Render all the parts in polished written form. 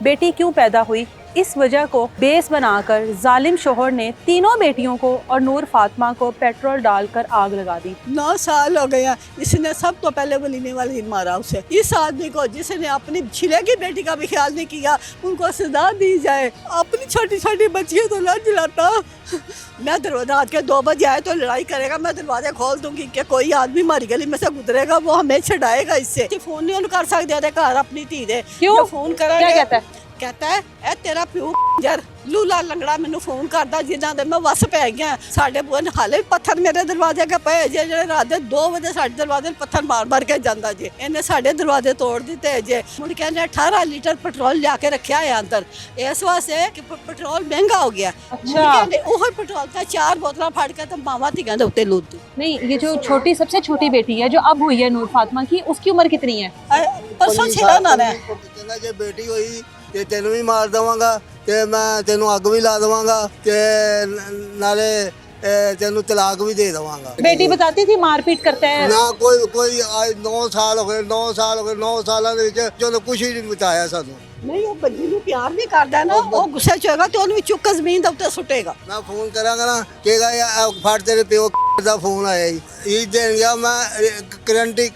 बेटी क्यों पैदा हुई, इस वजह को बेस बनाकर जालिम शोहर ने तीनों बेटियों को और नूर फातिमा को पेट्रोल डालकर आग लगा दी। 9 साल हो गया, इसने सब तो पहले वलीमे वाले दिन मारा उसे। इस आदमी को जिसने अपनी छिले की बेटी का भी ख्याल नहीं किया, उनको सजा दी जाए। अपनी छोटी छोटी बच्चियों तो ना जलाता। मैं दरवाजा रात के 2 बजे आए तो लड़ाई करेगा, मैं दरवाजे खोल दूंगी कि कोई आदमी हमारी गली में से गुजरेगा, वो हमें छड़ाएगा इससे। फोन नहीं कर सकते घर अपनी धी दे। क्यों? फोन करा क्या कहता है? कहता है ए तेरा प्यू जर लूला लंगड़ा मैनू फोन करता जिन्हों दे मैं वस पै गया। साढ़े बुआ ने हाले पत्थर मेरे दरवाजे के पे जे रात के 2 बजे साढ़े दरवाजे पत्थर मार मार के जाता जे। इन्हें साढ़े दरवाजे तोड़ दिते जे। मुड़ के 18 लीटर पेट्रोल लिया के रखा है अंदर, इस वास्ते कि पेट्रोल महंगा हो गया। अच्छा। वो पेट्रोल का 4 बोतल फाड़ के तो मावा धिगा दे उत्ते लूद दी। नहीं, ये जो छोटी सबसे छोटी बेटी है जो अब हुई है नूर फातिमा की, उसकी उम्र कितनी है? परसों छिला ना है। कहना जे बेटी हुई ते तेनू भी मार देवांगा ते मैं तेनू अग भी ला देवांगा ते नाले तेनू तलाक भी दे देवांगा। बेटी बताती थी मारपीट करता है ना कोई आज 9 साल हो गए 9 सालों ਦੇ ਵਿੱਚ ਜਦੋਂ ਕੁਝ ਹੀ ਨਹੀਂ ਬਤਾਇਆ ਸਾਨੂੰ। नहीं वो बच्ची ਨੂੰ प्यार भी करता ना, वो गुस्से च होएगा तो ਉਹਨੂੰ ਚੁੱਕ ਕੇ ਜ਼ਮੀਨ ਦੇ ਉੱਤੇ ਸੁੱਟੇਗਾ। ਮੈਂ ਫੋਨ ਕਰਾਂਗਾ ਨਾ ਕਹੇਗਾ ਯਾਰ ਫੜ ਤੇਰੇ ਪਿਓ ਦਾ ਫੋਨ ਆਇਆ ਜੀ ਇਹ देन गया मैं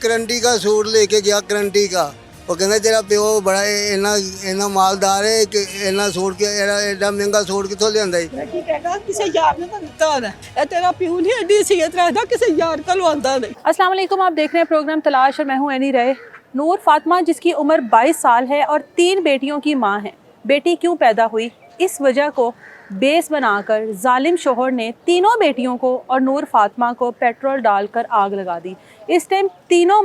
करंटी का सूट लेके गया करंटी का। वो कहना तेरा प्यो बड़ा इन्ना मालदार है कि इन्ना सूट के एडा महंगा सूट कितों लियांदा है। की कहेगा किसी यार ने तो दिता है, ए तेरा प्यो नहीं एडी सीयत रहता किसी यार का लवांदा नहीं। अस्सलाम वालेकुम, आप देख रहे हैं प्रोग्राम तलाश और मैं हूं एनी रहे। नूर फातिमा जिसकी उम्र 22 साल है और 3 बेटियों की मां है, बेटी क्यों पैदा हुई, इस वजह को बेस बनाकर जालिम शोहर ने तीनों बेटियों को और नूर फातिमा को पेट्रोल डालकर आग लगा दी। इस टाइम तीनों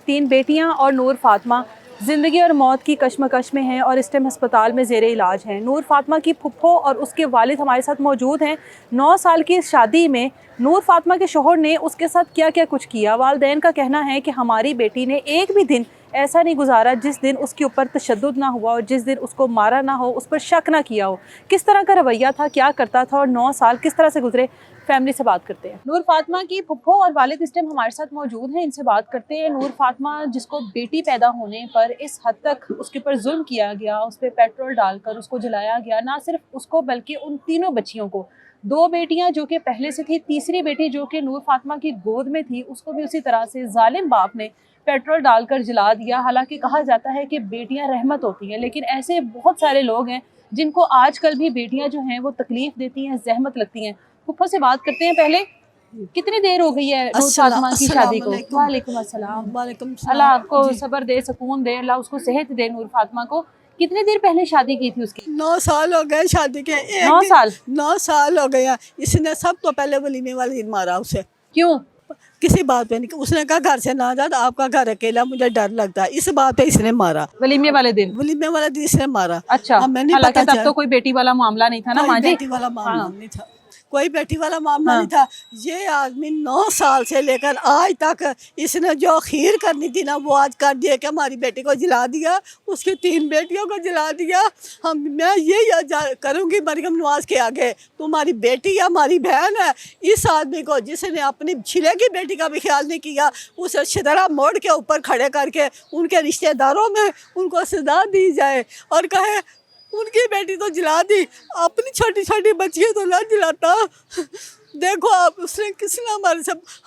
तीन बेटियां और नूर फातिमा ज़िंदगी और मौत की कश्मकश में हैं और इस टाइम अस्पताल में ज़ेरे इलाज हैं। नूर फातिमा की फुप्पो और उसके वालिद हमारे साथ मौजूद हैं। 9 साल की इस शादी में नूर फातिमा के शोहर ने उसके साथ क्या क्या कुछ किया। वालिदैन का कहना है कि हमारी बेटी ने एक भी दिन ऐसा नहीं गुजारा जिस दिन उसके ऊपर तशद्दुद ना हुआ और जिस दिन उसको मारा ना हो, उस पर शक ना किया हो। किस तरह का रवैया था, क्या करता था और 9 साल किस तरह से गुजरे, फैमिली से बात करते हैं। नूर फातिमा की फुप्पो और वालिद इस टाइम हमारे साथ मौजूद हैं, इनसे बात करते हैं। नूर फातिमा जिसको बेटी पैदा होने पर इस हद तक उसके ऊपर जुल्म किया गया, उस पर पेट्रोल डालकर उसको जलाया गया, ना सिर्फ उसको बल्कि उन तीनों बच्चियों को, 2 बेटियां जो कि पहले से थी, तीसरी बेटी जो कि नूर फातिमा की गोद में थी उसको भी उसी तरह से जालिम बाप ने पेट्रोल डालकर जला दिया। हालांकि कहा जाता है कि बेटियां रहमत होती हैं, लेकिन ऐसे बहुत सारे लोग हैं जिनको आजकल भी बेटियां जो हैं वो तकलीफ देती हैं, जहमत लगती हैं। फुप्पो से बात करते हैं पहले, कितनी देर हो गई है नूर फातिमा की शादी को? वालेकुम अस्सलाम। अल्लाह आपको सब्र दे, सुकून दे, अल्लाह उसको सेहत दे। नूर फातिमा को कितनी देर पहले शादी की थी उसकी? 9 साल हो गए शादी के। 9 साल हो गया, इसने सब तो पहले वलीमे वाले दिन मारा उसे। क्यों? किसी बात पे नहीं, उसने कहा घर से ना जा, आपका घर अकेला, मुझे डर लगता है, इस बात पे इसने मारा। वलीमे वाले दिन? वलीमे वाले दिन इसने मारा। अच्छा, मैंने हालांकि तब तो कोई बेटी वाला मामला नहीं था ना माँ जी? बेटी वाला मामला नहीं था, कोई बेटी वाला मामला नहीं था। ये आदमी 9 साल से लेकर आज तक इसने जो खीर करनी थी ना वो आज कर दिया कि हमारी बेटी को जला दिया, उसकी 3 बेटियों को जला दिया। मैं ये करूँगी मरियम नवाज के आगे, तुम्हारी बेटी है, हमारी बहन है। इस आदमी को जिसने अपनी छिले की बेटी का भी ख्याल नहीं किया, उसे शिदरा मोड़ के ऊपर खड़े करके उनके रिश्तेदारों में उनको सजा दी जाए और कहे उनकी बेटी तो जला दी, अपनी छोटी छोटी बच्चियों तो ना जलाता। देखो आप, उसने किसने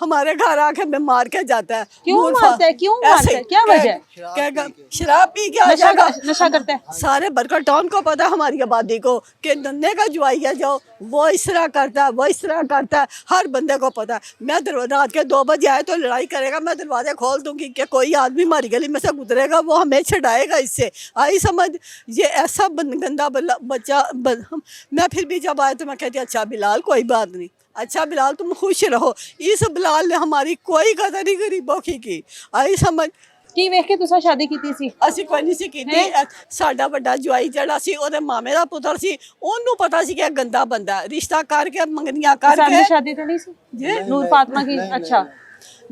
हमारे घर आके में मार के जाता है। क्यों मारता है? क्यों मारता है? क्या वजह? क्या शराब पी के आ जाएगा, नशा करता है। सारे बरकर टाउन को पता है हमारी आबादी को कि नन्हे का जुआई है जो वो इस तरह करता है, वो इस तरह करता है, हर बंदे को पता है। मैं रात के 2 बजे आए तो लड़ाई करेगा, मैं दरवाजे खोल दूंगी कि कोई आदमी हमारी गली में से गुजरेगा, वो हमें छड़ाएगा इससे। आई समझ, ये ऐसा गंदा बच्चा मैं फिर भी जब आए तो मैं कहती अच्छा बिलाल कोई बात नहीं, अच्छा बिलाल तुम खुश रहो। इस बिलाल ने हमारी कोई कदर नहीं करी बोखी की। आई समझ की वेख के तुसा शादी कीती सी? ਅਸੀਂ ਕੋਈ ਨਹੀਂ ਸੀ ਕੀਤੀ। ਸਾਡਾ ਵੱਡਾ ਜਵਾਈ ਜਿਹੜਾ ਸੀ ਉਹਦੇ ਮਾਮੇ ਦਾ ਪੁੱਤਰ ਸੀ, ਉਹਨੂੰ ਪਤਾ ਸੀ ਕਿ ਇਹ ਗੰਦਾ ਬੰਦਾ, ਰਿਸ਼ਤਾ ਕਰਕੇ ਮੰਗਨੀਆਂ ਕਰਕੇ। शादी तो नहीं सी नूर फातिमा की? अच्छा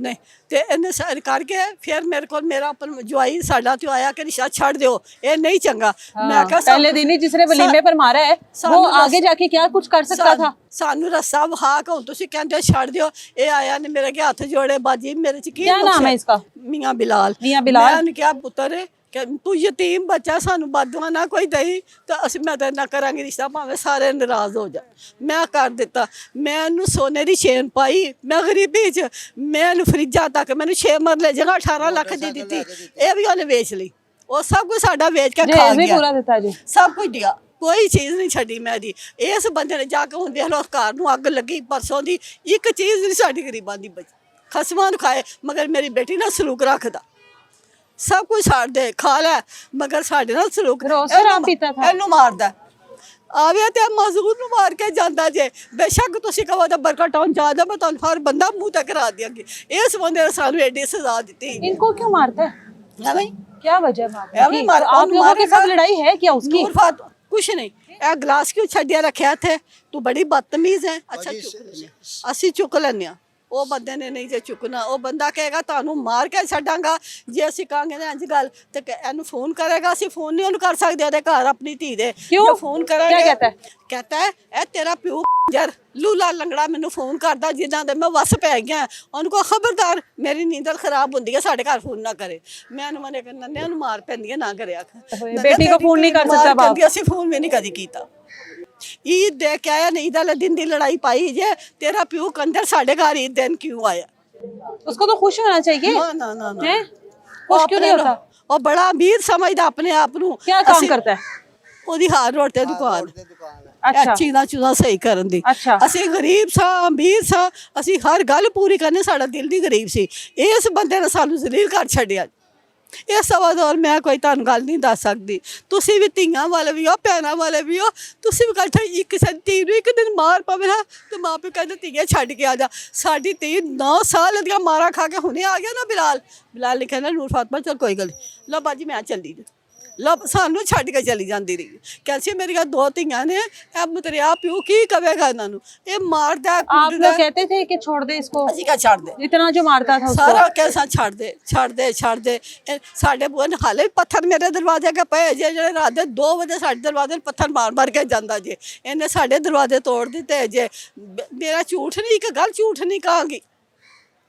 नहीं ਤੇ ਇਹਨੇ ਸਰ ਕਰਕੇ ਫਿਰ ਮੇਰੇ ਕੋਲ ਮੇਰਾ ਜਵਾਈ ਸਾਡਾ ਤੇ ਆਇਆ ਕਿ ਰਿਸ਼ਤਾ ਛੱਡ ਦਿਓ, ਇਹ ਨਹੀਂ ਚੰਗਾ। मैं क्या पहले दिन ही जिसने वलीमे पर मारा है वो आगे जाके क्या कुछ कर सकता था? सानू रस्सा वहा के हुण तुसीं कहंदे छड्ड दिओ। ये आया ने मेरे के हथ जोड़े, बाजी मेरे च की क्या नाम है इसका? मियां बिलाल। मियां बिलाल। मैं क्या पुत्र ਕਿ ਤੂੰ ਯਤੀਮ ਬੱਚਾ, ਸਾਨੂੰ ਬਦਦੁਆ ਨਾ ਕੋਈ ਦਈ ਤਾਂ ਅਸੀਂ ਮੈਂ ਤਾਂ ਨਾ ਕਰਾਂਗੀ ਰਿਸ਼ਤਾ, ਭਾਵੇਂ ਸਾਰੇ ਨਾਰਾਜ਼ ਹੋ ਜਾ। ਮੈਂ ਕਰ ਦਿੱਤਾ। ਮੈਂ ਇਹਨੂੰ ਸੋਨੇ ਦੀ ਚੇਨ ਪਾਈ, ਮੈਂ ਗਰੀਬੀ 'ਚ ਮੈਂ ਇਹਨੂੰ ਫਰਿੱਜਾਂ ਤੱਕ, ਮੈਨੂੰ 6 ਮਰਲੇ ਜਗ੍ਹਾ 18 ਲੱਖ ਦੀ ਦਿੱਤੀ, ਇਹ ਵੀ ਉਹਨੇ ਵੇਚ ਲਈ। ਉਹ ਸਭ ਕੁਝ ਸਾਡਾ ਵੇਚ ਕੇ ਖਾ ਵੀ ਗਿਆ, ਪੂਰਾ ਦਿੱਤਾ ਜੀ, ਸਭ ਕੁਝ ਦਿਆ, ਕੋਈ ਚੀਜ਼ ਨਹੀਂ ਛੱਡੀ ਮੈਂ ਦੀ। ਇਸ ਬੰਦੇ ਨੇ ਜਾ ਕੇ ਹੁਣ ਦੇਖ ਲਓ ਘਰ ਨੂੰ ਅੱਗ ਲੱਗੀ ਪਰਸੋਂ ਦੀ, ਇੱਕ ਚੀਜ਼ ਨਹੀਂ ਸਾਡੀ ਗਰੀਬਾਂ ਦੀ ਬਚੀ। ਖਸਮਾਂ ਨੂੰ ਖਾਏ, ਮਗਰ ਮੇਰੀ ਬੇਟੀ ਨਾਲ ਸਲੂਕ ਰੱਖਦਾ, ਸਭ ਕੁਝ ਛੱਡ ਦੇ ਖਾ ਲੈ, ਮਗਰ ਸਾਡੇ ਨਾਲ ਸਲੂਕ। ਰੋਜ਼ ਸ਼ਰਾਬ ਪੀਤਾ ਥਾ, ਇਹਨੂੰ ਮਾਰਦਾ ਆਵੇ ਤੇ ਮਜ਼ਦੂਰ ਨੂੰ ਮਾਰ ਕੇ ਜਾਂਦਾ ਜੇ। ਬੇਸ਼ੱਕ ਤੁਸੀਂ ਕਹੋ ਤਾਂ ਬਰਕਾ ਟਾਊਨ ਜਾ ਮੈਂ ਤੁਹਾਨੂੰ ਹਰ ਬੰਦਾ ਮੂੰਹ ਤੱਕ ਕਰਾ ਦਿਆਂਗੀ। ਇਸ ਬੰਦੇ ਨੇ ਸਾਨੂੰ ਐਡੀ ਸਜ਼ਾ ਦਿੱਤੀ। इनको क्यों मारता है, ਹੈ ਬਈ क्या वजह मारता ਐਵੇਂ है? ਮਾਰ- आप ਉਹਨੂੰ लोगों के मारेगा। साथ लड़ाई है क्या उसकी? ਨੂਰ ਫਾਤ ਕੁਛ ਨਹੀਂ, ਇਹ ਗਲਾਸ ਕਿਉਂ ਛੱਡਿਆ ਰੱਖਿਆ ਇੱਥੇ, ਤੂੰ ਬੜੀ ਬਦਤਮੀਜ਼ ਹੈ। ਅੱਛਾ ਚੁੱਕ ਲੈਂਦੇ ਹਾਂ। ਅਸੀਂ ਚੁੱਕ ਲੈਂਦੇ ਹਾਂ, ਉਹ ਬੰਦੇ ਨੇ ਨਹੀਂ ਜੇ ਚੁੱਕਣਾ। ਉਹ ਬੰਦਾ ਕਹੇਗਾ ਤੁਹਾਨੂੰ ਮਾਰ ਕੇ ਛੱਡਾਂਗਾ, ਜੇ ਅਸੀਂ ਕਹਾਂਗੇ ਨਾ ਇੰਜ ਗੱਲ ਤੇ ਇਹਨੂੰ ਫੋਨ ਕਰੇਗਾ। ਅਸੀਂ ਫੋਨ ਨਹੀਂ ਉਹਨੂੰ ਕਰ ਸਕਦੇ ਉਹਦੇ ਘਰ ਆਪਣੀ ਧੀ ਦੇ। क्यों? ਜੇ ਫੋਨ ਕਰਾਂਗੇ क्या कहता है? कहता है ਇਹ ਤੇਰਾ ਪਿਓ ਜਰ ਲੂਲਾ ਲੰਗੜਾ ਮੈਨੂੰ ਫੋਨ ਕਰਦਾ ਜਿੱਦਾਂ ਦੇ ਮੈਂ ਵਸ ਪੈ ਗਿਆ। ਉਹਨੂੰ ਕੋ ਖਬਰਦਾਰ, ਮੇਰੀ ਨੀਂਦਰ ਖਰਾਬ ਹੁੰਦੀ ਹੈ, ਸਾਡੇ ਘਰ ਫੋਨ ਨਾ ਕਰੇ। ਮੈਂ ਉਹਨੂੰ ਮਨੇ ਕਰਨਾ ਨੇ ਉਹਨੂੰ ਮਾਰ ਪੈਂਦੀ ਹੈ, ਨਾ ਕਰਿਆ बेटी को फोन नहीं कर सकता बाप। ਅਸੀਂ ਫੋਨ ਵੀ ਨਹੀਂ ਕਦੀ ਕੀਤਾ। ईद दे के आया नहीं, वाले दिन की लड़ाई पाई जे तेरा प्यो कंदर साढ़े घर ईद दिन क्यों आया? उसको तो खुश होना चाहिए। ना ना ना ना, हैं? खुश क्यों नहीं होता? और बड़ा अमीर समझदा अपने आप नू। क्या काम करता है? ओदी हार रोड ते दुकान, अच्छा चीज़ां चूज़ां सही करन दी। अच्छा। ਅਸੀਂ ਗਰੀਬ ਸਾਂ, ਅਮੀਰ ਸਾਂ, ਅਸੀਂ ਹਰ ਗੱਲ ਪੂਰੀ ਕਰਨੀ, ਸਾਡਾ ਦਿਲ ਦੀ ਗਰੀਬ ਸੀ। ਇਸ ਬੰਦੇ ਨੇ ਸਾਨੂੰ ਜ਼ਲੀਲ ਕਰ ਛੱਡਿਆ। ਇਹ ਸਵਾ ਦੌਰ ਮੈਂ ਕੋਈ ਤੁਹਾਨੂੰ ਗੱਲ ਨਹੀਂ ਦੱਸ ਸਕਦੀ। ਤੁਸੀਂ ਵੀ ਧੀਆਂ ਵਾਲੇ ਵੀ ਹੋ, ਭੈਣਾਂ ਵਾਲੇ ਵੀ ਹੋ, ਤੁਸੀਂ ਵੀ ਇਕੱਠੇ ਇੱਕ ਧੀ ਨੂੰ ਇੱਕ ਦਿਨ ਮਾਰ ਪਵੇ ਨਾ ਤੇ ਮਾਂ ਪਿਓ ਕਹਿੰਦੇ ਧੀਏ ਛੱਡ ਕੇ ਆ ਜਾ। ਸਾਡੀ ਧੀ 9 ਸਾਲ ਦੀਆਂ ਮਾਰਾਂ ਖਾ ਕੇ ਹੁਣੇ ਆ ਗਿਆ ਨਾ ਬਿਲਾਲ ਨੇ ਕਹਿੰਦਾ ਨੂਰ ਫਾਤਮਾ ਚਲ ਕੋਈ ਗੱਲ ਨਹੀਂ, ਲਓ ਬਾਜੀ ਮੈਂ ਚੱਲੀ ਲਓ, ਸਾਨੂੰ ਛੱਡ ਕੇ ਚਲੀ ਜਾਂਦੀ ਰਹੀ। ਕਹਿੰਦੀ ਮੇਰੀਆਂ 2 ਧੀਆਂ ਨੇ, ਇਹ ਮਤਰਿਆ ਪਿਓ ਕੀ ਕਵੇਗਾ ਇਹਨਾਂ ਨੂੰ, ਇਹ ਮਾਰਦਾ आप लोग कहते थे कि छोड़ दे इसको, ਅਸੀਂ ਕਿਆ ਛੱਡ ਦੇ, इतना जो मारता था उसको। ਸਾਰਾ कैसा ਛੱਡ ਦੇ ਛੱਡ ਦੇ ਛੱਡ ਦੇ। ਸਾਡੇ ਬੂਹੇ ਨੇ ਹਾਲੇ ਵੀ ਪੱਥਰ ਮੇਰੇ ਦਰਵਾਜ਼ੇ ਕੇ ਪਏ ਜੇ, ਜਿਹੜੇ ਰਾਤ ਦੇ 2 ਵਜੇ ਸਾਡੇ ਦਰਵਾਜ਼ੇ ਨੂੰ ਪੱਥਰ ਮਾਰ ਕੇ ਜਾਂਦਾ ਜੇ। ਇਹਨੇ ਸਾਡੇ ਦਰਵਾਜ਼ੇ ਤੋੜ ਦਿੱਤੇ ਜੇ। ਮੇਰਾ ਝੂਠ ਨਹੀਂ, ਇੱਕ ਗੱਲ ਝੂਠ ਨਹੀਂ ਕਹਾਂਗੀ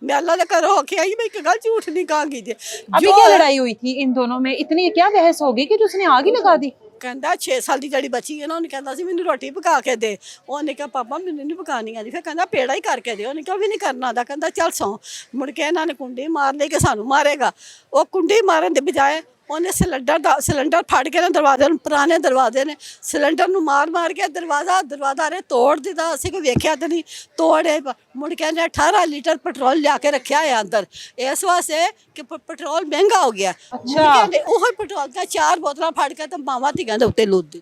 मैं, अल्लाह का करो के आई, मैं एक गल झूठ नहीं कहांगी जे। अभी क्या लड़ाई हुई थी इन दोनों में, इतनी क्या बहस होगी कि उसने आग ही लगा दी? ਕਹਿੰਦਾ 6 ਸਾਲ ਦੀ ਜਿਹੜੀ ਬੱਚੀ ਹੈ ਨਾ, ਉਹਨੇ ਕਹਿੰਦਾ ਸੀ ਮੈਨੂੰ ਰੋਟੀ ਪਕਾ ਕੇ ਦੇ। ਉਹਨੇ ਕਿਹਾ ਪਾਪਾ ਮੈਨੂੰ ਨਹੀਂ ਪਕਾਣੀ ਆਦੀ। ਫਿਰ ਕਹਿੰਦਾ ਪੇੜਾ ਹੀ ਕਰਕੇ ਦੇ। ਉਹਨੇ ਕਿਹਾ ਵੀ ਨਹੀਂ ਕਰਨਾ ਦਾ। ਕਹਿੰਦਾ ਚੱਲ ਸੌਂ। ਮੁੜ ਕੇ ਇਹਨਾਂ ਨੇ ਕੁੰਡੀ ਮਾਰ ਲਈ ਕਿ ਸਾਨੂੰ ਮਾਰੇਗਾ। ਉਹ ਕੁੰਡੀ ਮਾਰਨ ਦੇ ਬਜਾਏ ਉਹਨੇ ਸਿਲੰਡਰ ਫੜ ਕੇ ਨਾ ਦਰਵਾਜ਼ੇ ਨੂੰ, ਪੁਰਾਣੇ ਦਰਵਾਜ਼ੇ ਨੇ, ਸਿਲੰਡਰ ਨੂੰ ਮਾਰ ਕੇ ਦਰਵਾਜ਼ਾ ਨੇ ਤੋੜ ਦਿੱਤਾ। ਅਸੀਂ ਕੋਈ ਵੇਖਿਆ ਤਾਂ ਨਹੀਂ, ਤੋੜੇ। ਮੁੜ ਕੇ ਇਹਨੇ 18 ਲੀਟਰ ਪੈਟਰੋਲ ਲਿਆ ਕੇ ਰੱਖਿਆ ਹੈ ਅੰਦਰ, ਇਸ ਵਾਸਤੇ ਕਿ ਪੈਟਰੋਲ ਮਹਿੰਗਾ ਹੋ ਗਿਆ। ਅੱਛਾ। ਉਹ ਪੈਟਰੋਲ ਦੀਆਂ 4 बोतल फट के तो मावा धी के उत्ते लूद दी।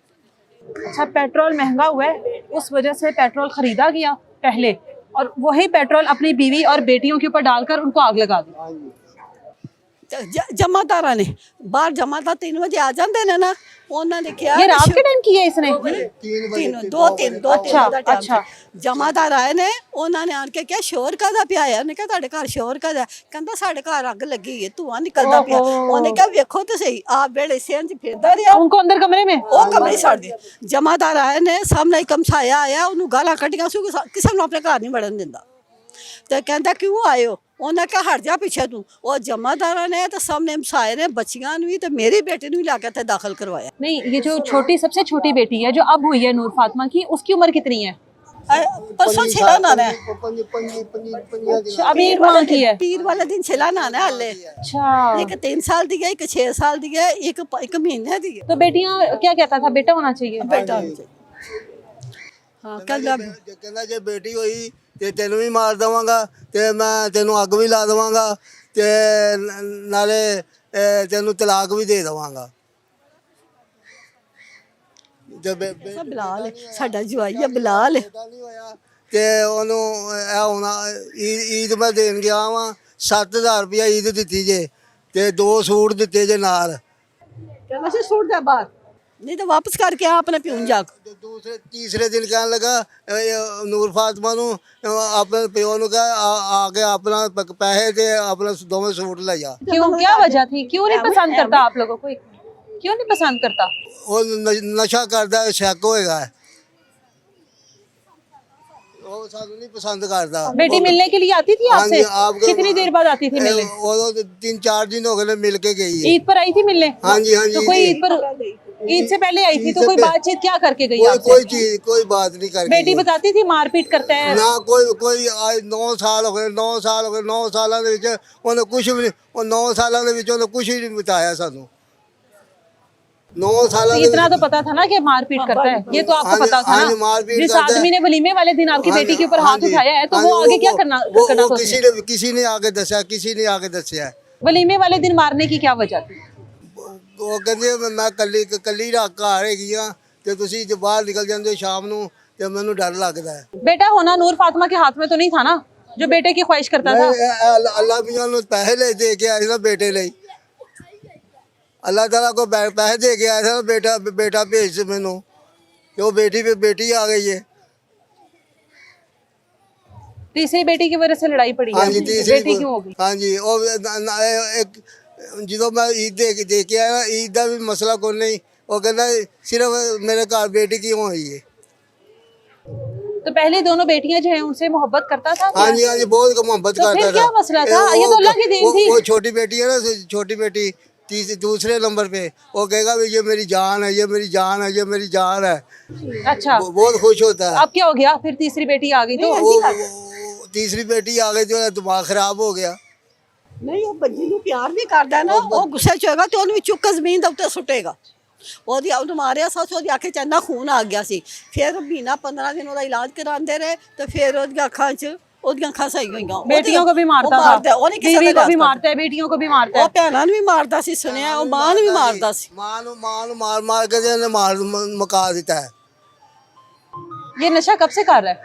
अच्छा, पेट्रोल महंगा हुआ है, उस वजह से पेट्रोल खरीदा गया पहले, और वही पेट्रोल अपनी बीवी और बेटियों के ऊपर डालकर उनको आग लगा दी। जमादारा ने बाहर जमादार 3 बजे आ जाते हैं ना, उन्होंने क्या ये रात के टाइम किया इसने? 2-3 अच्छा। जमादार आए ने, उन्होंने आन के क्या शोर कादा पिया है? उन्हें कहा तुहाडे घर शोर कादा? कहंदा साडे घर अग लगी है, धुआं निकलदा पिया। उन्हें कहा वेखो तो सही, आप बेड़े सेन च फिरदा रहा। उनको अंदर कमरे में? वो कमरे छड़ दिया। जमादार आए ने, सामने कमसाया आया, उन्होंने गालां कड्डियां सी, किसी नूं अपने घर नहीं वड़न दिंदा। ते कहंदा क्यों आए हो? उन्हें कहा हट जा पीछे तू। और जमादारा ने तो सामने मसाए ने, बच्चियां भी तो मेरी बेटी ने भी लाके ते दाखिल करवाया। नहीं, ये जो सबसे छोटी बेटी है जो अब हुई है नूर फातिमा की, उसकी उम्र कितनी है? परसों छिला नाना है। अच्छा, अभी एक माह की है। पीर वाले दिन छिला नाना है हले। अच्छा। एक 3 साल दी है, एक 6 साल दी है, एक महीने दी है। तो बेटियां क्या कहता था, बेटा होना चाहिए? बेटा हाँ कल ਕਹਿੰਦਾ ਜੇ ਬੇਟੀ ਹੋਈ ਤੇ ਤੈਨੂੰ ਵੀ ਮਾਰ ਦੇਵਾਂਗਾ ਤੇ ਮੈਂ ਤੈਨੂੰ ਅੱਗ ਵੀ ਲਾ ਦੇਵਾਂਗਾ ਤੇ ਨਾਲੇ ਤੈਨੂੰ ਤਲਾਕ ਵੀ ਦੇ ਦੇਵਾਂਗਾ। ਬਿਲਾਲ ਸਾਡਾ ਜਵਾਈ ਹੈ, ਬਿਲਾਲ ਨਹੀਂ ਹੋਇਆ ਤੇ ਉਹਨੂੰ ਇਹ ਹੋਣਾ ਈਦ ਮੈਂ ਦੇਣ ਗਿਆ ਵਾਂ, 7000 ਰੁਪਇਆ ਈਦ ਦਿੱਤੀ ਜੇ ਤੇ 2 ਸੂਟ ਦਿੱਤੇ ਜੇ ਨਾਲ। ਕਹਿੰਦਾ ਸੀ ਸੂਟ ਦੇ ਬਾਹਰ नहीं तो वापस करके आ अपने प्यून जाक। दूसरे तीसरे दिन कहने लगा नूर फातिमा नू अपने प्यो नू कहा आके अपना पैसे दे, अपना दोवें सूट ले जा। क्यों, क्या वजह थी? क्यों नहीं पसंद करता आप लोगों को? क्यों नहीं पसंद करता? वो नशा करता है, शक होएगा। वो सानू नहीं पसंद करता। बेटी मिलने के लिए आती थी हाँ आपसे? जी, आपको- कितनी देर बाद आती थी मिलने? वो 3-4 दिन हो गए मिल के गई है। ईद पर आई थी मिलने? हाँ जी, हाँ जी, तो कोई जी। ईद पर, ईद से पहले आई थी ईद तो से कोई पहले- बातचीत क्या करके गई कोई आपसे? कोई चीज कोई बात नहीं करके बेटी गई। बताती थी मारपीट करता है? ना कोई कोई आज 9 साल हो गए 9 साल हो गए 9 ਸਾਲਾਂ ਦੇ ਵਿੱਚ ਉਹਨੇ ਕੁਝ ਵੀ ਉਹ 9 ਸਾਲਾਂ ਦੇ ਵਿੱਚ ਉਹਨੇ ਕੁਝ ਵੀ ਨਹੀਂ ਬਤਾਇਆ ਸਾਨੂੰ 9 ਸਾਲਾਂ तो ਦੇ इतना तो ਵਿੱਚ पता था ना कि मारपीट करता है, ये तो आपको हाँ जी, पता था हाँ ना। जी, मारपीट जिस करता है। आदमी ने वलीमे वाले दिन आपकी हाँ बेटी जी, के ऊपर हाँ हाथ जी, उठाया है तो हाँ वो जी, आगे क्या करना वो था उसने? किसी ने आके दसिया किसी ने आके दसिया वलीमे वाले दिन मारने की क्या वजह थी? ਉਹ ਕਹਿੰਦੇ ਮੈਂ ਕੱਲੀ ਰਾਤ ਘਰ ਹੈਗੀ ਆ ਤੇ ਤੁਸੀਂ ਜੇ ਬਾਹਰ ਨਿਕਲ ਜਾਂਦੇ ਹੋ ਸ਼ਾਮ ਨੂੰ ਤੇ ਮੈਨੂੰ ਡਰ ਲੱਗਦਾ ਹੈ। बेटा होना नूर फातिमा के हाथ में तो नहीं था ना, जो बेटे की ख्वाहिश करता था? ਅੱਲਾ ਮੀਆਂ ਨੂੰ ਪੈਸੇ ਦੇ ਕੇ ਆਏ ਸੀ ਨਾ ਬੇਟੇ ਲਈ। ਅੱਲਾਹ ਤਾਲਾ ਕੋ ਪੈਸੇ ਦੇ ਕੇ ਆਇਆ ਸੀ ਨਾ ਬੇਟਾ ਭੇਜ ਮੈਨੂੰ ਤੇ ਉਹ ਬੇਟੀ आ गई है। तीसरी बेटी की वजह से लड़ाई पड़ी है? हाँ जी तीसरी बेटी क्यों हो गई? हाँ जी एक ਜਦੋਂ ਮੈਂ ਈਦ ਦੇ ਕੇ ਆਇਆ ਈਦ ਦਾ ਵੀ ਮਸਲਾ ਕੋਈ ਨਹੀਂ ਉਹ ਕਹਿੰਦਾ ਸਿਰਫ ਮੇਰੇ ਘਰ ਬੇਟੀ ਕਿਉਂ ਹੋਈ ਹੈ। तो पहले दोनों बेटियां जो है उनसे मोहब्बत करता था क्या? हाँ जी हाँ जी बहुत मोहब्बत तो करता फिर था। क्या मसला था? ये तो अल्लाह की देन थी। वो छोटी बेटी है ना छोटी बेटी दूसरे नंबर पे वो कहेगा भी ये मेरी जान है ये मेरी जान है ये मेरी जान है। अच्छा, वो बहुत खुश होता है। अब क्या हो गया फिर तीसरी बेटी आ गई तो? वो तीसरी बेटी आ गई तो दिमाग खराब हो गया। ਨਹੀਂ ਉਹ ਬੱਜੀ ਨੂੰ ਪਿਆਰ ਵੀ ਕਰਦਾ ਨਾ ਉਹ ਗੁੱਸੇ ਚ ਹੋਏਗਾ ਤੇ ਉਹਨੂੰ ਵੀ ਚੁੱਕ ਕੇ ਜ਼ਮੀਨ ਦੇ ਉੱਤੇ ਸੁੱਟੇਗਾ। ਉਹਨੂੰ ਮਾਰਿਆ ਸੱਚ ਉਹਦੀ ਅੱਖ ਚ ਇੰਨਾ ਖੂਨ ਆ ਗਿਆ ਸੀ। ਫਿਰ ਮਹੀਨਾ 15 ਦਿਨ ਉਹਦਾ ਇਲਾਜ ਕਰਾਉਂਦੇ ਰਹੇ ਤੇ ਫਿਰ ਉਹਦੀਆਂ ਅੱਖਾਂ ਸਹੀ ਹੋਈਆਂ। बेटियों को भी मारता था, ਉਹ ਨਹੀਂ ਕਿਸੇ बीवी ਦਾ को भी मारता है, बेटियों को भी मारता ਉਹ है। ਭੈਣਾਂ ਨੂੰ ਵੀ ਮਾਰਦਾ ਸੀ ਸੁਣਿਆ ਉਹ ਮਾਂ ਨੂੰ ਵੀ ਮਾਰਦਾ ਸੀ। ਮਾਂ ਨੂੰ ਮਾਰ ਕੇ ਇਹਨੇ ਮੁਕਾ ਦਿੱਤਾ ਹੈ। ये नशा कब से कर रहा है?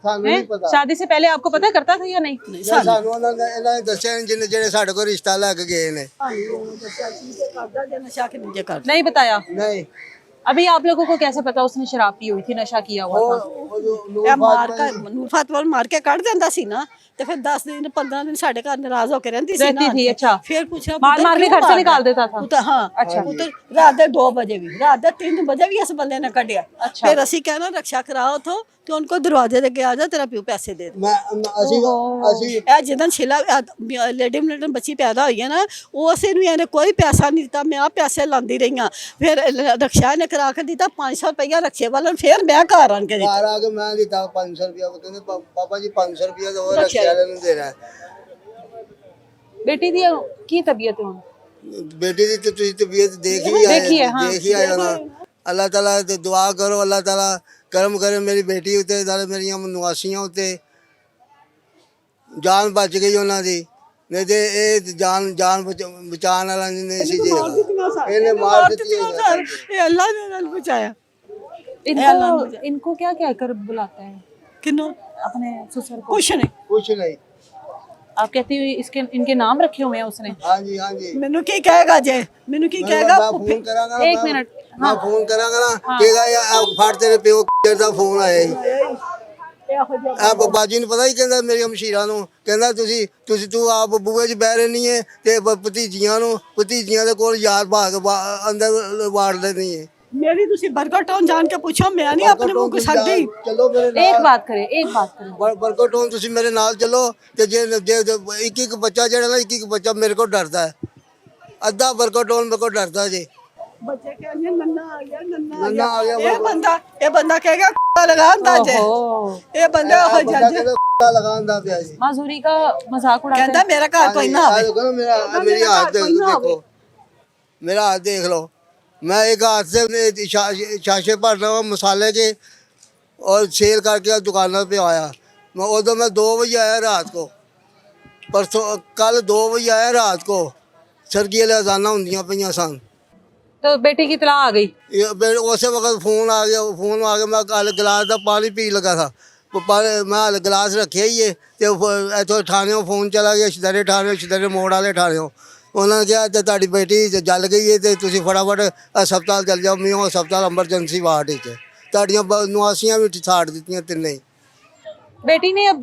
ਸਾਨੂੰ ਨਹੀਂ ਪਤਾ। शादी से पहले आपको पता करता था या नहीं? ਸਾਨੂੰ ਇਹਨਾਂ ਨੇ ਦੱਸਿਆ ਜਿਹੜੇ ਸਾਡੇ ਕੋਲ ਰਿਸ਼ਤਾ ਲੈ ਕੇ ਗਏ ਨੇ। ਕਰਦਾ ਜੇ ਨਸ਼ਾ ਕਿ ਨਹੀਂ ਕਰਦਾ। नहीं बताया? ਨਹੀਂ अभी आप लोगों को कैसे पता उसने शराब पी हुई थी, नशा किया हुआ था? ਇਹ ਮਾਰ ਕੇ ਨੂੰ ਫਾਤਵਾ ਮਾਰ ਕੇ ਕੱਢ ਦਿੰਦਾ ਸੀ ਨਾ ਤੇ ਫਿਰ 10 ਦਿਨ 15 ਦਿਨ ਸਾਡੇ ਘਰ ਨਾਰਾਜ਼ ਹੋ ਕੇ ਰਹਿੰਦੀ ਸੀ रहती थी, अच्छा। ਫਿਰ ਪੁੱਛਿਆ मार के घर से निकाल देता था? ਹਾਂ अच्छा। ਪੁੱਤਰ ਰਾਤ ਦੇ 2 ਵਜੇ ਵੀ ਰਾਤ ਦੇ 3 ਵਜੇ ਵੀ ਇਸ ਬੰਦੇ ਨੇ ਕੱਢਿਆ। अच्छा। ਫਿਰ ਅਸੀਂ ਕਹਿਣਾ ਰਕਸ਼ਾ ਕਰਾਓ ਉਥੋਂ ਤੇ ਉਹਨਾਂ ਕੋ ਦਰਵਾਜ਼ੇ ਦੇ ਅੱਗੇ ਆ ਜਾ ਤੇਰਾ ਪਿਓ ਪੈਸੇ ਦੇ ਦੇ। ਅਸੀਂ ਇਹ ਜਦੋਂ ਛਿਲਾ ਲੇਡੀ ਮਿਲਟਨ ਬੱਚੀ ਪੈਦਾ ਹੋਈ ਹੈ ਨਾ ਉਸੇ ਨੂੰ ਇਹਨੇ ਕੋਈ ਪੈਸਾ ਨਹੀਂ ਦਿੱਤਾ ਮੈਂ ਆ ਪੈਸੇ ਲਾਂਦੀ ਰਹੀ ਹਾਂ। ਫਿਰ ਰਕਸ਼ਾ ਨੇ ਕਰਾ ਕੇ ਦਿੱਤਾ 500 ਰੁਪਇਆ ਰਕਸ਼ੇ ਵਾਲਾ ਨੂੰ ਫਿਰ ਮੈਂ ਘਰ ਆਣ ਕੇ ਦਿੱਤਾ। ਘਰ ਆ ਕੇ ਮੈਂ ਦਿੱਤਾ 500 ਰੁਪਇਆ ਉਹ ਕਹਿੰਦੇ ਪਾਪਾ ਜੀ 500 ਰੁਪਇਆ ਦੋ ਰਕਸ਼ੇ ਵਾਲੇ ਨੂੰ ਦੇਣਾ ਹੈ। बेटी दी की तबीयत है हुण? बेटी की ਤੁਸੀਂ ਤਬੀਅਤ ਦੇਖੀ देखी है, हाँ। ਦੇਖੀ ਆਇਆ ਨਾ ਅੱਲਾਹ ਤਾਲਾ ਤੇ ਦੁਆ ਕਰੋ ਅੱਲਾਹ ਤਾਲਾ ਕਰਮ ਕਰੇ ਮੇਰੀ ਬੇਟੀ ਉੱਤੇ ਨਾਲੇ ਮੇਰੀਆਂ ਨਵਾਸੀਆਂ ਉੱਤੇ ਜਾਨ ਬਚ ਗਈ ਉਹਨਾਂ ਦੀ ਨਹੀਂ ਤੇ ਇਹ ਜਾਨ ਬਚਾਉਣ ਵਾਲਾ ਨਹੀਂ ਸੀ ਜੀ ਇਹਨੇ ਮਾਰ ਦਿੱਤੀ ਹੈ। ਇਹ ਅੱਲਾਹ ਨੇ ਨਾਲ ਬਚਾਇਆ। इनको क्या कहकर बुलाता है ਕਿੰਨੋਂ अपने ससुर को? ਕੁਛ ਨਹੀਂ। ਕੁਛ ਨਹੀਂ। आप कहती हुई इसके इनके नाम रखे हुए हैं उसने? हाँ जी हाँ जी ਮੈਨੂੰ ਕੀ ਕਹੇਗਾ ਜੇ ਮੈਨੂੰ ਕੀ ਕਹੇਗਾ मैं फोन करांगा ना, एक मैं- मिनट, मैं फोन करांगा ना कहेगा यार फट तेरे प्यो ਦਾ ਫੋਨ ਆਇਆ ਜੀ ਆ ਬਾਜੀ ਨੂੰ ਪਤਾ ਹੀ ਕਹਿੰਦਾ ਮੇਰੀ ਮਸ਼ੀਰਾਂ ਨੂੰ ਕਹਿੰਦਾ ਤੂੰ ਆਪ ਬੂਹੇ 'ਚ ਬਹਿ ਰਹਿਣੀ ਹੈ ਤੇ ਭਤੀਜੀਆਂ ਦੇ ਕੋਲ ਯਾਰ ਭਾਗ ਅੰਦਰ ਵਾੜ ਲੈਣੀ ਹੈ। ਮੇਰੀ ਤੁਸੀਂ ਬਰਗਰ ਟਾਊਨ ਜਾਣ ਕੇ ਪੁੱਛੋ ਮੈਂ ਨਹੀਂ ਆਪਣੇ ਮੂੰਹ ਕੋ ਸਕਦੀ। ਚਲੋ ਮੇਰੇ एक ਨਾਲ बात करें, एक बात करें। ਬਰਗਰ ਟਾਊਨ ਤੁਸੀਂ ਮੇਰੇ ਨਾਲ ਚਲੋ ਤੇ ਜੇ ਇੱਕ ਬੱਚਾ ਜਿਹੜਾ ਨਾ ਇੱਕ ਬੱਚਾ ਮੇਰੇ ਕੋਲ ਡਰਦਾ ਹੈ ਅੱਧਾ ਬਰਗਰ ਟਾਊਨ ਮੇਰੇ ਕੋਲ ਡਰਦਾ ਜੀ। ਬੱਚੇ ਕਹਿੰਦੇ ਨੰਨਾ ਆ ਗਿਆ ਨੰਨਾ ਆ ਗਿਆ ਇਹ ਬੰਦਾ ਕਹੇਗਾ ਲਗਾਉਂਦਾ ਜੇ ओहो, ਇਹ ਬੰਦਾ ਹੋ ਜੱਜ ਲਗਾਉਂਦਾ ਪਿਆ ਜੀ। माजूरी का मजाक उड़ाता ਕਹਿੰਦਾ है। ਮੇਰਾ ਘਰ ਕੋਈ ਨਾ ਆਵੇ। मेरी हाथ देखो मेरा हाथ देख लो मैं एक हाथ से शाशे भर रहा हूँ मसाले के और सेल करके दुकानों पे आया मैं उधर मैं 2 बजे आया रात को परसों कल 2 बजे आया रात को सरगी वाले अजाना होंदियां पईयां सन तो बेटी की इतला आ गई? उस वक्त फोन आ गया मैं कल गिलास का पानी पी लगा था मैं गिलास रखे ही है तो इतों थाने फोन चला गया शदरे मोड़ वाले थाने ਉਹਨਾਂ ਨੇ ਕਿਹਾ ਤੇ ਤੁਹਾਡੀ ਬੇਟੀ ਜਲ ਗਈ ਹੈ ਤੇ ਤੁਸੀਂ ਫਟਾਫਟ ਹਸਪਤਾਲ ਚਲ ਜਾਓ ਮਿਓ ਹਸਪਤਾਲ ਐਮਰਜੈਂਸੀ ਵਾਰਡ ਵਿੱਚ ਤੁਹਾਡੀਆਂ ਨਵਾਸੀਆਂ ਵੀ ਛਾੜ ਦਿੱਤੀਆਂ ਤਿੰਨੇ ਹੀ। बेटी ने अब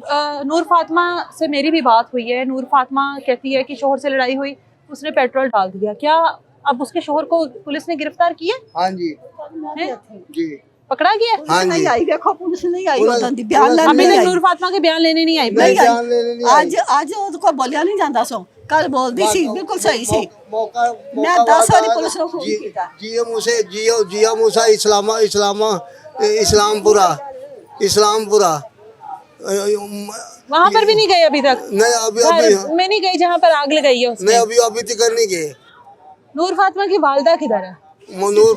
नूर फातिमा से मेरी भी बात हुई है। नूर फातिमा कहती है कि शोहर से लड़ाई हुई, उसने पेट्रोल डाल दिया। क्या अब उसके शोहर को पुलिस ने गिरफ्तार किया हाँ जी है? जी पकड़ा गया है? हाँ नहीं जी आई, देखो पुलिस नहीं आई पुलिस- उधर दी बयान पुलिस- लेने अभी नहीं तक आई। नूर फातिमा के बयान लेने नहीं आई नहीं बयान लेने नहीं आई। आज उसको बोलिया नहीं जाता सो, कल बोलती सी बिल्कुल सही सी। मौका मैं 10 वारी पुलिस को फोन किया। जियो मूसा इस्लामपुरा वहां पर भी नहीं गए अभी तक? नहीं अभी घर में नहीं गई जहाँ पर आग लगाई है उसने? नहीं अभी तक नहीं गए। नूर फातिमा की वालदा किधर है? नूर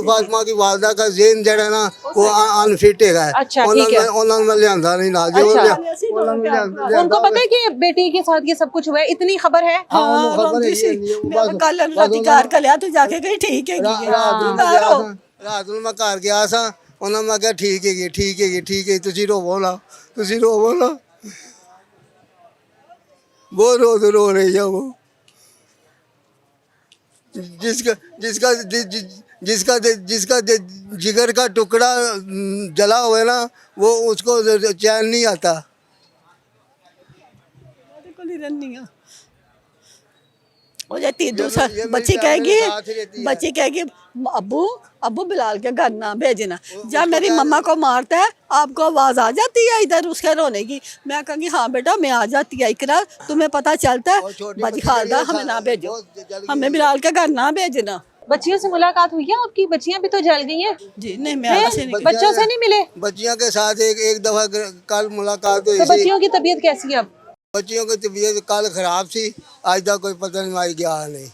फातिमा की वालदा का जेन जड़ा ना वो अनफिट है। अच्छा, ठीक है। उन्होंने मैं लियांदा नहीं ना जो अच्छा। लियांदा उनको पता है कि बेटी के साथ ये सब कुछ हुआ है, इतनी खबर है? हाँ रोंदी सी, मैं कल अधिकार का लिया तो जाके गई ठीक है रात ਨੂੰ ਮੈਂ ਘਰ ਗਿਆ ਸਾਂ ਉਹਨਾਂ ਮੈਂ ਕਿਹਾ ਠੀਕ ਹੈ ਤੁਸੀਂ ਰੋਵੋ ਨਾ बहुत रो रही है वो जिसका जिगर का टुकड़ा जला हुआ है ना वो उसको चैन नहीं आता। बच्ची कहेगी अब्बू बिलाल के घर ना भेजना। जब मेरी मम्मा को मारता है आपको आवाज आ जाती है इधर उसके रोने की, मैं कहूँगी हाँ बेटा मैं आ जाती है, इकरा तुम्हें पता चलता है बच खालदा हमें ना भेजो, हमें बिलाल के घर ना भेजना। बच्चियों से मुलाकात हुई है आपकी? बच्चियां भी तो जल गई हैं। जी नहीं मैं ऐसे नहीं। बच्चों से नहीं मिले? बच्चियों के साथ एक दफा कल मुलाकात हुई तो थी। बच्चियों की तबीयत कैसी है अब? बच्चियों की तबीयत कल खराब थी, आज तक कोई पता नहीं आई गया नहीं।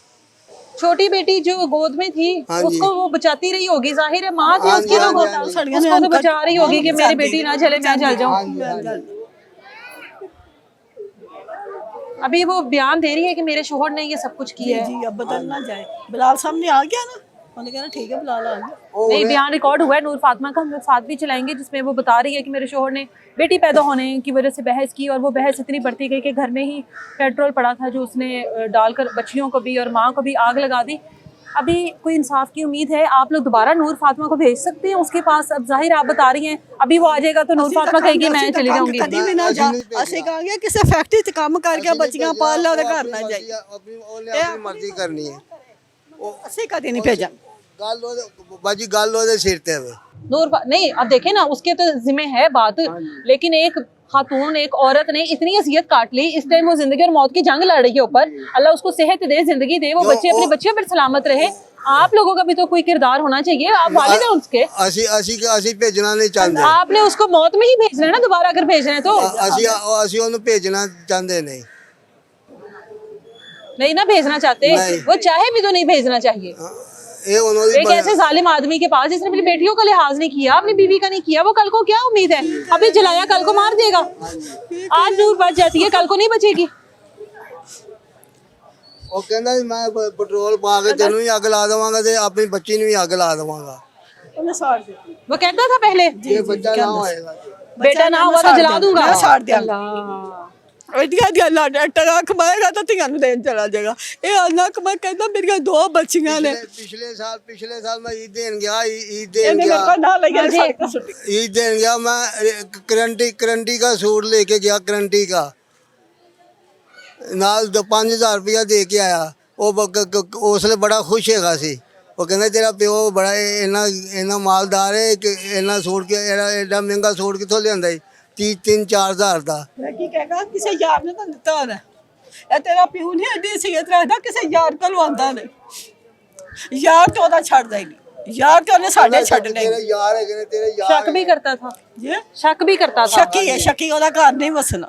छोटी बेटी जो गोद में थी हाँ जी। उसको वो बचाती रही होगी, जाहिर है माँ थी हाँ उसकी जी, तो हाँ वो जी, हाँ जी। उसको तो बचा रही होगी कि मेरी बेटी ना जले मैं जल जाऊं। अभी वो बयान दे रही है कि मेरे शोहर ने ये सब कुछ किया है। जी अब बदलना जाए, बिलाल सामने आ गया ना, उन्होंने कहा ठीक है बिलाल आ गया। नहीं, बयान रिकॉर्ड हुआ है नूर फातिमा का, हम लोग साथ भी चलाएंगे, जिसमें वो बता रही है कि मेरे शोहर ने बेटी पैदा होने की वजह से बहस की और वो बहस इतनी बढ़ती गई कि घर में ही पेट्रोल पड़ा था जो उसने डालकर बच्चियों को भी और माँ को भी आग लगा दी। अभी कोई इंसाफ की उम्मीद है? आप लोग दोबारा नूर फातिमा को भेज सकते हैं उसके पास? अब जाहिर आप बता रही हैं अभी वो आ जाएगा तो नूर फातिमा कहेगी मैं चली जाऊंगी। कभी भी ना जा, ਅਸੀਂ ਕਹਾਂਗੇ ਕਿਸੇ ਫੈਕਟਰੀ 'ਚ ਕੰਮ ਕਰਕੇ ਬੱਚੀਆਂ ਪਾਲ ਲਾ ਉਹਦੇ ਘਰ ਨਾ ਜਾਈ, अपनी मर्जी करनी है। ਅਸੀਂ ਕਦੀ ਨਹੀਂ ਭੇਜਾਂ। बाजी गल ओदे सिर ते वे नहीं, अब देखे ना उसके तो जिम्मे है बात, लेकिन एक खातून एक औरत ने इतनी अजियत काट ली, इस टाइम वो जिंदगी और मौत की जंग लड़ रही है ऊपर। अल्लाह उसको सेहत दे, जिंदगी दे, वो बच्चे अपने बच्चियों पर सलामत रहे। आप लोगों का भी तो कोई किरदार होना चाहिए, आप वालिद हैं उसके। ਅਸੀਂ ਭੇਜਣਾ नहीं चाहते। आपने उसको मौत में ही भेजना है ना, दोबारा अगर भेजना है तो। ਅਸੀਂ ਉਹਨੂੰ ਭੇਜਣਾ ਚਾਹੁੰਦੇ नहीं। नहीं ना भेजना चाहते, वो चाहे भी तो नहीं भेजना चाहिए। ये उन्होंने एक ऐसे जालिम आदमी के पास जिसने अपनी बेटियों का लिहाज नहीं किया, अपनी बीवी का नहीं किया, वो कल को क्या उम्मीद है? अभी जलाया कल को मार देगा। आज नूर बच जाती है कल को नहीं बचेगी। ਉਹ ਕਹਿੰਦਾ ਸੀ ਮੈਂ ਪੈਟਰੋਲ ਪਾ ਕੇ ਤੈਨੂੰ ਵੀ ਅੱਗ ਲਾ ਦੇਵਾਂਗਾ ਤੇ ਆਪਣੀ ਬੱਚੀ ਨੂੰ ਵੀ ਅੱਗ ਲਾ ਦੇਵਾਂਗਾ। ਉਹਨੇ ਸਾੜ ਦਿੱਤੀ। वो कहता था पहले ये बच्चा ना होएगा बेटा ना हुआ तो जला दूंगा। मैं साड़ दियांगा। एडिया दी अल्लाह ने टका कमाएगा तो ਧੀਆਂ ਨੂੰ ਦੇਣ ਚਲਾ ਜਾਏਗਾ। ਇਹ ਅੱਲਾ ਕਮਾ ਕਹਿੰਦਾ ਮੇਰੀਆਂ ਦੋ ਬੱਚੀਆਂ ਨੇ। पिछले साल मैं ईद देन गया ईद देन ਇਹਨੇ गया ਮੇਰੇ ਕੋਲ ਨਾ ਲੱਗਿਆ ਸਾਡੀ छुट्टी। ईद देन गया मैं करंटी का सूट लेके गया करंटी का नाल 5000 रुपया दे के आया। वो उसले बड़ा खुश हैगा सी। वो कहना तेरा प्यो बड़ा इन्ना मालदार है कि इन्ना सूट के एडा महंगा सूट कितों लियांदा 3-4 हज़ार का। ਮੈਂ ਕੀ ਕਹੇਗਾ ਕਿਸੇ ਯਾਰ ਨੇ ਤਾਂ ਦਿੱਤਾ ਹੋਣਾ। ਇਹ ਤੇਰਾ ਪਿਓ ਨਹੀਂ ਐਡੀ ਸੀਅਤ ਰੱਖਦਾ ਕਿਸੇ ਯਾਰ ਕੋਲ ਲਵਾਉਂਦਾ ਨੇ। ਯਾਰ तो ਉਹਦਾ ਛੱਡਦਾ ਹੀ ਨਹੀਂ। ਯਾਰ ਤੇ ਉਹਨੇ ਸਾਡੇ ਛੱਡਣੇ। तेरे यार है तेरे यार शक भी करता था, ਜੀ शक भी करता था। ਸ਼ੱਕੀ ਹੈ, ਸ਼ੱਕੀ ਉਹਦਾ ਘਰ ਨਹੀਂ ਵਸਣਾ।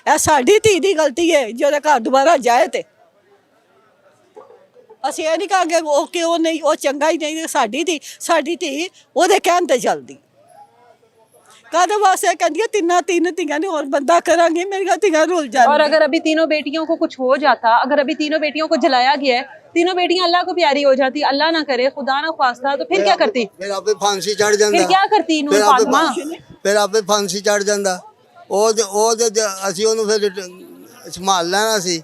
ਇਹ ਸਾਡੀ ਧੀ ਦੀ ਗਲਤੀ ਹੈ ਜੇ ਉਹਦੇ ਘਰ ਦੁਬਾਰਾ ਜਾਏ ਤੇ। ਅਸੀਂ ਇਹ ਨਹੀਂ ਕਹਾਂਗੇ ਉਹ ਕਿਉਂ ਨਹੀਂ, ਉਹ ਚੰਗਾ ਹੀ ਨਹੀਂ, ਸਾਡੀ ਧੀ ਉਹਦੇ ਕਹਿਣ ਤੇ ਚੱਲਦੀ। ਕਾਹਦੇ ਵਾਸਤੇ ਕਹਿੰਦੀ ਤਿੰਨ ਧੀਆਂ ਨੇ ਹੋਰ ਬੰਦਾ ਕਰਾਂਗੇ ਮੇਰੀਆਂ ਧੀਆਂ ਰੁੱਲ और ਜਾਣ। अगर अभी तीनों बेटियों को कुछ हो जाता, अगर अभी तीनों बेटियों को जलाया गया है, तीनों बेटियां अल्लाह को प्यारी हो जाती, अल्लाह ना करे खुदा ना ख्वास्ता, तो फिर क्या करती? फिर आपे फांसी चढ़ जांदा। फिर क्या करती नूर फातिमा? फिर आपे फांसी चढ़ जांदा। ਉਹ ਅਸੀਂ ਉਹਨੂੰ ਫਿਰ ਸੰਭਾਲ ਲੈਣਾ ਸੀ।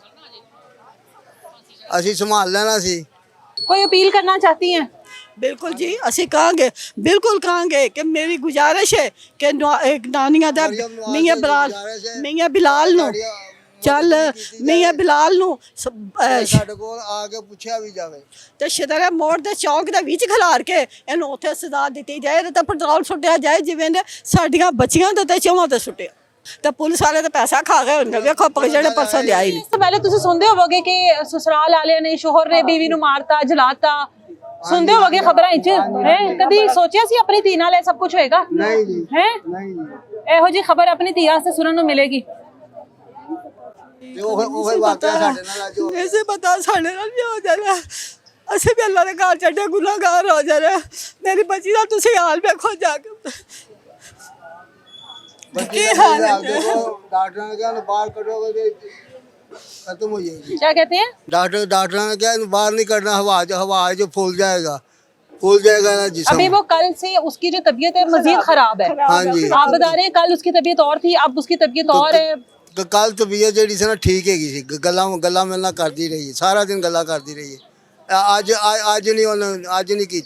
ਅਸੀਂ ਸੰਭਾਲ ਲੈਣਾ ਸੀ। कोई अपील करना चाहती हैं? बिल्कुल जी ਅਸੀਂ ਕਹਾਂਗੇ, बिल्कुल कहांगे कि मेरी गुजारिश है कि नानिया दा मियां बिलाल ਨੂੰ ਚੱਲ ਮੀਆਂ ਬਿਲਾਲ ਨੂੰ ਸਾਡੇ ਕੋਲ ਆ ਕੇ ਪੁੱਛਿਆ ਵੀ ਜਾਵੇ ਤੇ ਸ਼ਦਰਾ ਮੋੜ ਦੇ ਚੌਕ ਦੇ ਵਿੱਚ ਖਿਲਾਰ ਕੇ ਇਹਨੂੰ ਉੱਥੇ ਸਜ਼ਾ ਦਿੱਤੀ ਜਾਏ ਤੇ ਪੈਟਰੋਲ ਸੁੱਟਿਆ ਜਾਏ ਜਿਵੇਂ ਨੇ ਸਾਡੀਆਂ ਬੱਚੀਆਂ ਦੇ ਤੇ ਚੋਹਾਂ ਤੇ ਸੁੱਟਿਆ ਤੇ ਪੁਲਿਸ ਵਾਲੇ ਤਾਂ ਪੈਸਾ ਖਾ ਗਏ ਹੁੰਦੇ ਵੇਖੋ ਜਿਹੜੇ ਪਰਸੋਂ ਲਿਆ ਹੀ ਨਹੀਂ ਇਸ ਤੋਂ ਪਹਿਲੇ ਤੁਸੀਂ ਸੁਣਦੇ ਹੋਵੋਗੇ ਕਿ ਸਸੁਰਾਲ ਵਾਲਿਆਂ ਨੇ ਸ਼ੋਹਰ ਨੇ ਬੀਵੀ ਨੂੰ ਮਾਰਤਾ ਜਲਾਤਾ ਸੁਣਦੇ ਹੋਵੋਗੇ ਖਬਰਾਂ ਵਿੱਚ ਹੈ ਕਦੀ ਸੋਚਿਆ ਸੀ ਆਪਣੀ ਧੀ ਨਾਲ ਇਹ ਸਭ ਕੁਝ ਹੋਏਗਾ ਨਹੀਂ ਜੀ ਹੈ ਨਹੀਂ ਜੀ ਇਹੋ ਜੀ ਖਬਰ ਆਪਣੀ ਧੀ ਵਾਸਤੇ ਸੁਣਨ ਨੂੰ ਮਿਲੇਗੀ ਤੇ ਉਹ ਵਾਕਿਆ ਸਾਡੇ ਨਾਲ ਅੱਜ ਹੋ ਗਿਆ। ਇਸੇ ਪਤਾ ਸਾਡੇ ਨਾਲ ਵੀ ਹੋ ਜਾਣਾ ਅਸੀਂ ਵੀ ਅੱਲਾ ਦੇ ਘਰ ਚੱਡੇ ਗੁਨਾਹਗਾਰ ਹੋ ਜਾਣਾ ਮੇਰੀ ਬੱਚੀ ਦਾ ਤੁਸੀਂ ਹਾਲ ਵੇਖੋ ਜਾ ਕੇ ਬੱਚੇ ਕੀ ਦਾ ਹਾਲ ਹੈ? ਦੇਖੋ, ਡਾਕਟਰਾਂ ਨੇ ਕਿਹਾ ਇਹਨੂੰ ਬਾਹਰ ਕੱਢੋਗੇ ਤੇ खत्म हो जाएगी। क्या कहते हैं? डॉक्टर ने क्या बाहर नहीं करना, हवा जो फूल जाएगा ना जिसम। अभी वो कल से उसकी जो तबीयत है मजीद खराब है। हाँ जी। आप बता रहे हैं कल उसकी तबीयत और थी, अब उसकी तबीयत और है। तो कल तबीयत जी से ना ठीक है, गला मिलना करती रही है, सारा दिन गला करती रही है। आज नहीं की।